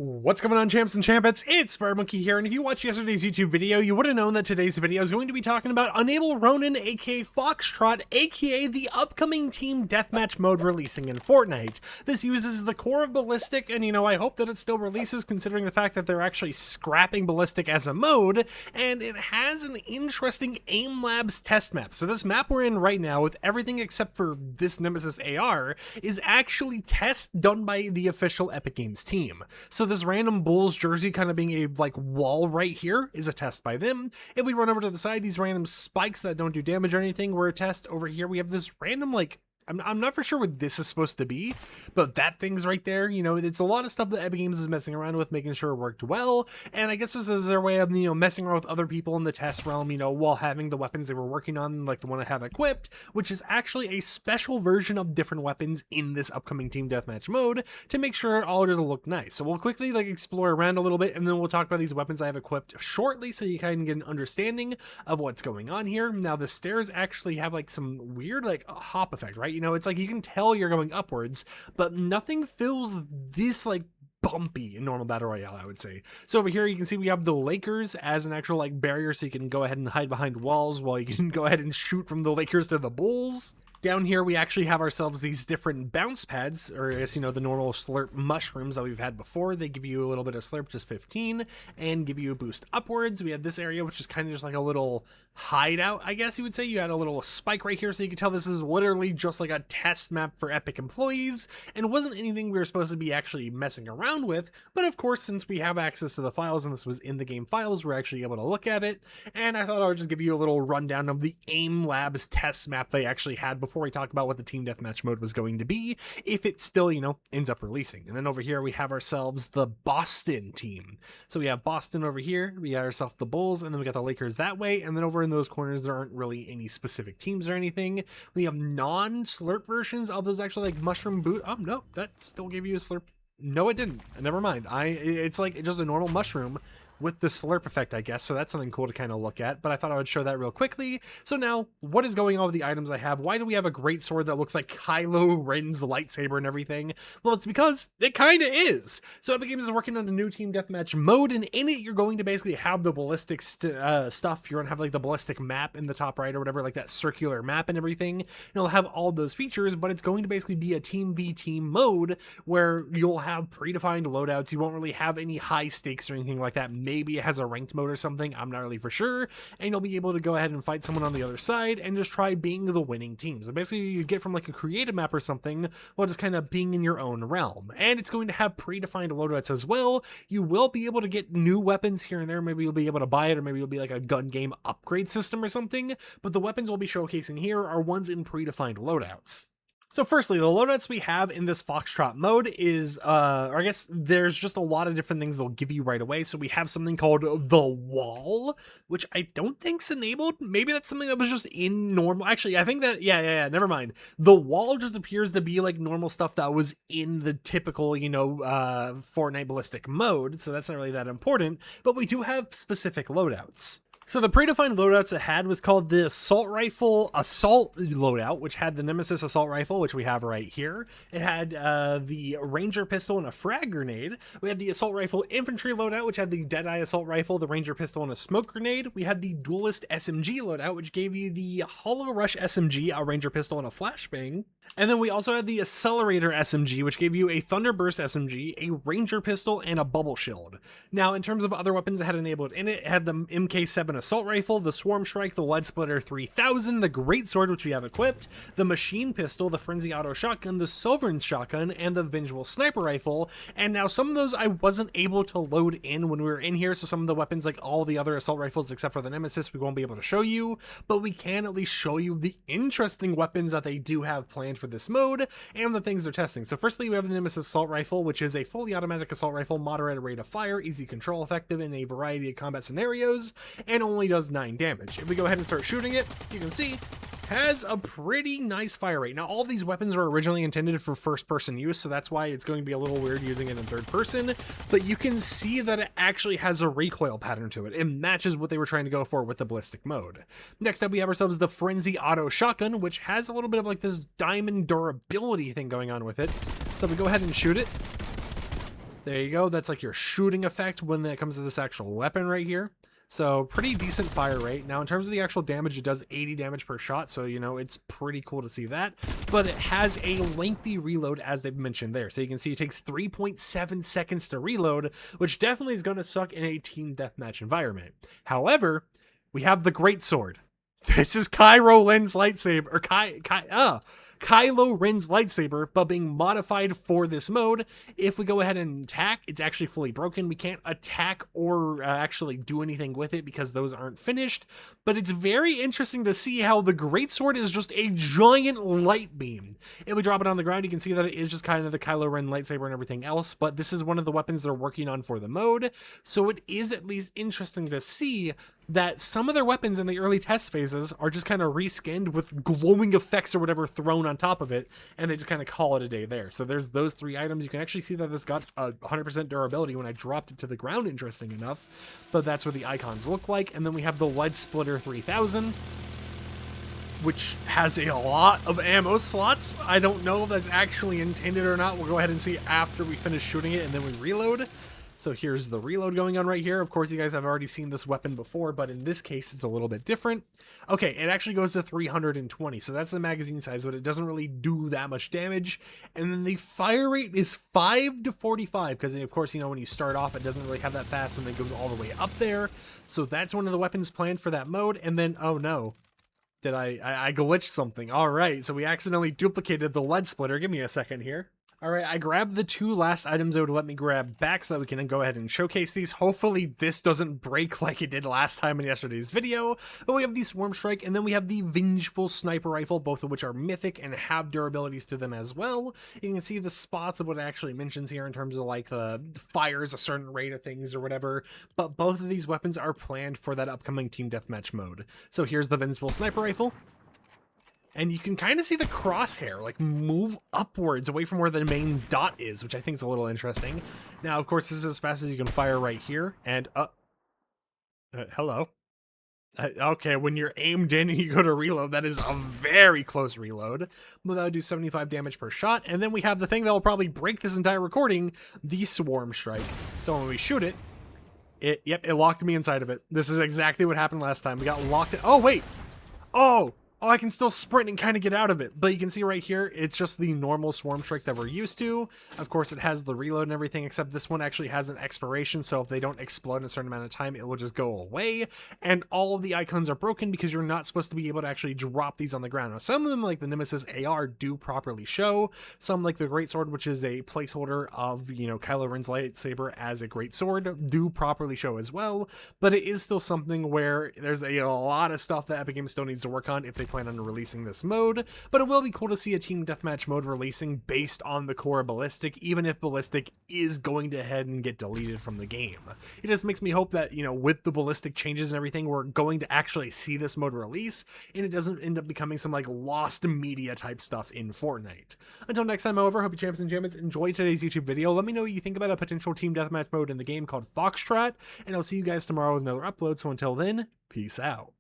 What's going on, champs and champettes? It's FireMonkey here, and if you watched yesterday's YouTube video, you would have known that today's video is going to be talking about Unable Ronin, aka Foxtrot, aka the upcoming Team Deathmatch mode releasing in Fortnite. This uses the core of Ballistic, and I hope that it still releases considering the fact that they're actually scrapping Ballistic as a mode, and it has an interesting Aim Labs test map. So this map we're in right now, with everything except for this Nemesis AR, is actually tests done by the official Epic Games team. So this random Bulls jersey kind of being a wall right here is a test by them. If we run over to the side, these random spikes that don't do damage or anything were a test. Over here we have this random I'm not for sure what this is supposed to be, but that thing's right there. It's a lot of stuff that Epic Games is messing around with, making sure it worked well. And I guess this is their way of, messing around with other people in the test realm, while having the weapons they were working on, like the one I have equipped, which is actually a special version of different weapons in this upcoming Team Deathmatch mode to make sure it all doesn't look nice. So we'll quickly explore around a little bit, and then we'll talk about these weapons I have equipped shortly so you kind of get an understanding of what's going on here. Now the stairs actually have some weird hop effect, right? It's you can tell you're going upwards, but nothing feels this bumpy in normal battle royale, I would say. So over here you can see we have the Lakers as an actual barrier, so you can go ahead and hide behind walls while you can go ahead and shoot from the Lakers to the Bulls. Down here, we actually have ourselves these different bounce pads, or I guess, the normal slurp mushrooms that we've had before. They give you a little bit of slurp, just 15, and give you a boost upwards. We have this area, which is kind of just a little hideout, I guess you would say. You had a little spike right here, so you can tell this is literally just a test map for Epic employees, and it wasn't anything we were supposed to be actually messing around with. But of course, since we have access to the files, and this was in the game files, we're actually able to look at it. And I thought I would just give you a little rundown of the Aim Labs test map they actually had before we talk about what the Team Deathmatch mode was going to be, if it still, ends up releasing. And then over here, we have ourselves the Boston team. So we have Boston over here, we got ourselves the Bulls, and then we got the Lakers that way, and then over in those corners, there aren't really any specific teams or anything. We have non-slurp versions of those actually mushroom boot. Oh, no, that still gave you a slurp. No, it didn't. Never mind. It's just a normal mushroom with the slurp effect, I guess, so that's something cool to kind of look at, but I thought I would show that real quickly. So now, what is going on with the items I have? Why do we have a great sword that looks like Kylo Ren's lightsaber and everything? Well, it's because it kind of is. So Epic Games is working on a new Team Deathmatch mode, and in it, you're going to basically have the ballistic stuff. You're going to have the ballistic map in the top right or whatever, that circular map and everything. And it'll have all those features, but it's going to basically be a Team v Team mode where you'll have predefined loadouts. You won't really have any high stakes or anything like that. Maybe it has a ranked mode or something, I'm not really for sure, and you'll be able to go ahead and fight someone on the other side and just try being the winning team. So basically you get from a creative map or something while just kind of being in your own realm. And it's going to have predefined loadouts as well. You will be able to get new weapons here and there. Maybe you'll be able to buy it, or maybe it'll be a gun game upgrade system or something, but the weapons we'll be showcasing here are ones in predefined loadouts. So firstly, the loadouts we have in this Foxtrot mode is, or I guess there's just a lot of different things they'll give you right away. So we have something called the Wall, which I don't think's enabled. Maybe that's something that was just in normal. Actually, I think that, yeah, never mind. The Wall just appears to be normal stuff that was in the typical, Fortnite ballistic mode. So that's not really that important, but we do have specific loadouts. So the predefined loadouts it had was called the Assault Rifle Assault loadout, which had the Nemesis Assault Rifle, which we have right here. It had the Ranger Pistol and a Frag Grenade. We had the Assault Rifle Infantry loadout, which had the Deadeye Assault Rifle, the Ranger Pistol, and a Smoke Grenade. We had the Duelist SMG loadout, which gave you the Hollow Rush SMG, a Ranger Pistol, and a Flashbang. And then we also had the Accelerator SMG, which gave you a Thunderburst SMG, a Ranger Pistol, and a Bubble Shield. Now, in terms of other weapons that had enabled in it had the MK7 Assault Rifle, the Swarm Strike, the Lead Splitter 3000, the Great Sword, which we have equipped, the Machine Pistol, the Frenzy Auto Shotgun, the Sovereign Shotgun, and the Vengeful Sniper Rifle. And now some of those I wasn't able to load in when we were in here, so some of the weapons, all the other assault rifles except for the Nemesis, we won't be able to show you, but we can at least show you the interesting weapons that they do have planned for this mode and the things they're testing. So firstly, we have the Nemesis Assault Rifle, which is a fully automatic assault rifle, moderate rate of fire, easy control, effective in a variety of combat scenarios, and only does 9 damage. If we go ahead and start shooting it, you can see has a pretty nice fire rate. Now, all these weapons were originally intended for first-person use, so that's why it's going to be a little weird using it in third person, but you can see that it actually has a recoil pattern to it. It matches what they were trying to go for with the ballistic mode. Next up, we have ourselves the Frenzy Auto Shotgun, which has a little bit of this diamond durability thing going on with it. So if we go ahead and shoot it, There you go. That's like your shooting effect when it comes to this actual weapon right here. So pretty decent fire rate. Now in terms of the actual damage, it does 80 damage per shot. So, you know, it's pretty cool to see that. But it has a lengthy reload, as they've mentioned there. So you can see it takes 3.7 seconds to reload, which definitely is going to suck in a team deathmatch environment. However, we have the Greatsword. This is Kylo Ren's lightsaber, or Kylo Ren's lightsaber, but being modified for this mode. If we go ahead and attack, it's actually fully broken. We can't attack or actually do anything with it because those aren't finished. But it's very interesting to see how the Greatsword is just a giant light beam. If we drop it on the ground, you can see that it is just kind of the Kylo Ren lightsaber and everything else. But this is one of the weapons they're working on for the mode. So it is at least interesting to see that some of their weapons in the early test phases are just kind of reskinned with glowing effects or whatever thrown on top of it, and they just kind of call it a day there. So there's those three items. You can actually see that this got 100% durability when I dropped it to the ground, interesting enough. But that's what the icons look like. And then we have the Lead Splitter 3000, which has a lot of ammo slots. I don't know if that's actually intended or not. We'll go ahead and see after we finish shooting it and then we reload. So here's the reload going on right here. Of course, you guys have already seen this weapon before, but in this case, it's a little bit different. Okay, it actually goes to 320, so that's the magazine size, but it doesn't really do that much damage. And then the fire rate is 5 to 45, because of course, you know, when you start off, it doesn't really have that fast, and then goes all the way up there. So that's one of the weapons planned for that mode. And then, oh no, did I glitched something. All right, so we accidentally duplicated the lead splitter. Give me a second here. All right, I grabbed the two last items that would let me grab back so that we can then go ahead and showcase these. Hopefully this doesn't break like it did last time in yesterday's video. But we have the Swarm Strike, and then we have the Vengeful Sniper Rifle, both of which are mythic and have durabilities to them as well. You can see the spots of what it actually mentions here in terms of like the fires a certain rate of things or whatever. But both of these weapons are planned for that upcoming Team Deathmatch mode. So here's the Vengeful Sniper Rifle. And you can kind of see the crosshair like move upwards away from where the main dot is, which I think is a little interesting. Now, of course, this is as fast as you can fire right here. And, hello. Okay, when you're aimed in and you go to reload, that is a very close reload. But that would do 75 damage per shot. And then we have the thing that will probably break this entire recording, the Swarm Strike. So when we shoot it, it locked me inside of it. This is exactly what happened last time. We got locked in. Oh, wait. Oh, I can still sprint and kind of get out of it. But you can see right here, it's just the normal Swarm Strike that we're used to. Of course, it has the reload and everything, except this one actually has an expiration. So if they don't explode in a certain amount of time, it will just go away. And all of the icons are broken because you're not supposed to be able to actually drop these on the ground. Now, some of them, like the Nemesis AR, do properly show. Some, like the Greatsword, which is a placeholder of, you know, Kylo Ren's lightsaber as a Greatsword, do properly show as well. But it is still something where there's a lot of stuff that Epic Games still needs to work on if they plan on releasing this mode. But it will be cool to see a Team Deathmatch mode releasing based on the core Ballistic, even if Ballistic is going to head and get deleted from the game. It just makes me hope that, you know, with the Ballistic changes and everything, we're going to actually see this mode release, and it doesn't end up becoming some like lost media type stuff in Fortnite. Until next time, however, hope you champs and jammers enjoyed today's YouTube video. Let me know what you think about a potential Team Deathmatch mode in the game called Foxtrot, and I'll see you guys tomorrow with another upload. So until then, peace out.